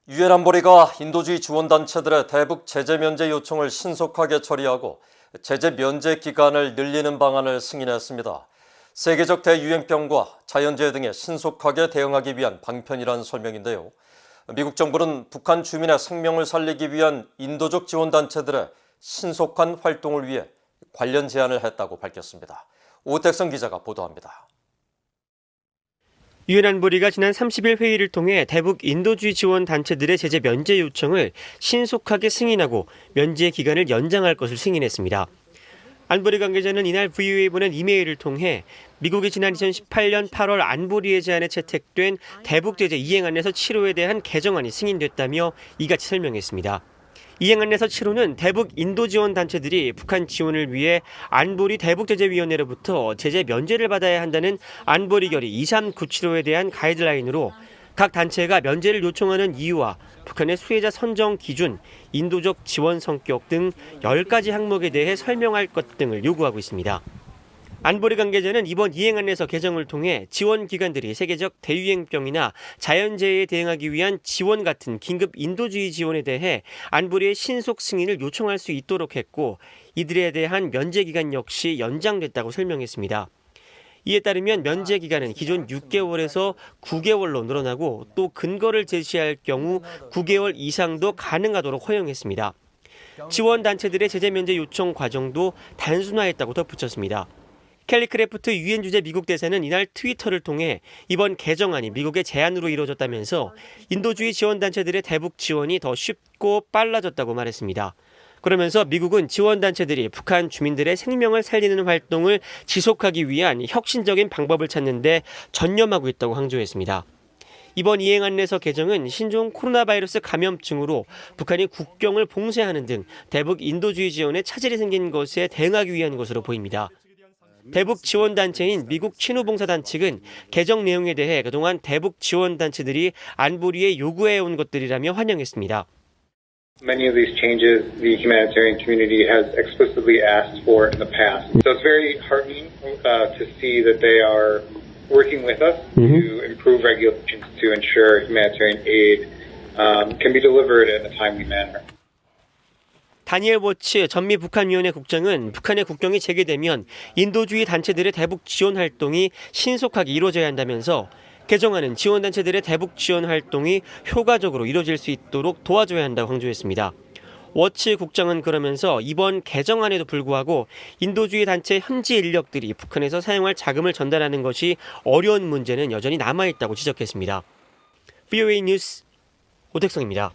유엔 안보리가 인도주의 지원단체들의 대북 제재 면제 요청을 신속하게 처리하고 제재 면제 기간을 늘리는 방안을 승인했습니다. 세계적 대유행병과 자연재해 등에 신속하게 대응하기 위한 방편이라는 설명인데요. 미국 정부는 북한 주민의 생명을 살리기 위한 인도적 지원단체들의 신속한 활동을 위해 관련 제안을 했다고 밝혔습니다. 오택성 기자가 보도합니다. 유엔 안보리가 지난 30일 회의를 통해 대북 인도주의 지원 단체들의 제재 면제 요청을 신속하게 승인하고 면제 기간을 연장할 것을 승인했습니다. 안보리 관계자는 이날 VOA에 보낸 이메일을 통해 미국이 지난 2018년 8월 안보리의 제안에 채택된 대북 제재 이행안에서 7호에 대한 개정안이 승인됐다며 이같이 설명했습니다. 이행안에서 7호는 대북 인도 지원 단체들이 북한 지원을 위해 안보리 대북제재위원회로부터 제재 면제를 받아야 한다는 안보리 결의 23975에 대한 가이드라인으로 각 단체가 면제를 요청하는 이유와 북한의 수혜자 선정 기준, 인도적 지원 성격 등 10가지 항목에 대해 설명할 것 등을 요구하고 있습니다. 안보리 관계자는 이번 이행안에서 개정을 통해 지원 기관들이 세계적 대유행병이나 자연재해에 대응하기 위한 지원 같은 긴급 인도주의 지원에 대해 안보리의 신속 승인을 요청할 수 있도록 했고 이들에 대한 면제 기간 역시 연장됐다고 설명했습니다. 이에 따르면 면제 기간은 기존 6개월에서 9개월로 늘어나고 또 근거를 제시할 경우 9개월 이상도 가능하도록 허용했습니다. 지원 단체들의 제재 면제 요청 과정도 단순화했다고 덧붙였습니다. 켈리 크래프트 유엔 주재 미국 대사는 이날 트위터를 통해 이번 개정안이 미국의 제안으로 이루어졌다면서 인도주의 지원단체들의 대북 지원이 더 쉽고 빨라졌다고 말했습니다. 그러면서 미국은 지원단체들이 북한 주민들의 생명을 살리는 활동을 지속하기 위한 혁신적인 방법을 찾는 데 전념하고 있다고 강조했습니다. 이번 이행안에서 개정은 신종 코로나 바이러스 감염증으로 북한이 국경을 봉쇄하는 등 대북 인도주의 지원에 차질이 생긴 것에 대응하기 위한 것으로 보입니다. 대북 지원단체인 미국 친후봉사단 측은 개정 내용에 대해 그동안 대북 지원단체들이 안보리에 요구해온 것들이라며 환영했습니다. Many of these changes the humanitarian community has explicitly asked for in the past. So it's very heartening to see that they are working with us to improve regulations to ensure humanitarian aid can be delivered in a timely manner. 다니엘 워츠 전미 북한위원회 국장은 북한의 국경이 재개되면 인도주의 단체들의 대북 지원 활동이 신속하게 이루어져야 한다면서 개정안은 지원단체들의 대북 지원 활동이 효과적으로 이루어질 수 있도록 도와줘야 한다고 강조했습니다. 워츠 국장은 그러면서 이번 개정안에도 불구하고 인도주의 단체 현지 인력들이 북한에서 사용할 자금을 전달하는 것이 어려운 문제는 여전히 남아있다고 지적했습니다. VOA 뉴스 오택성입니다.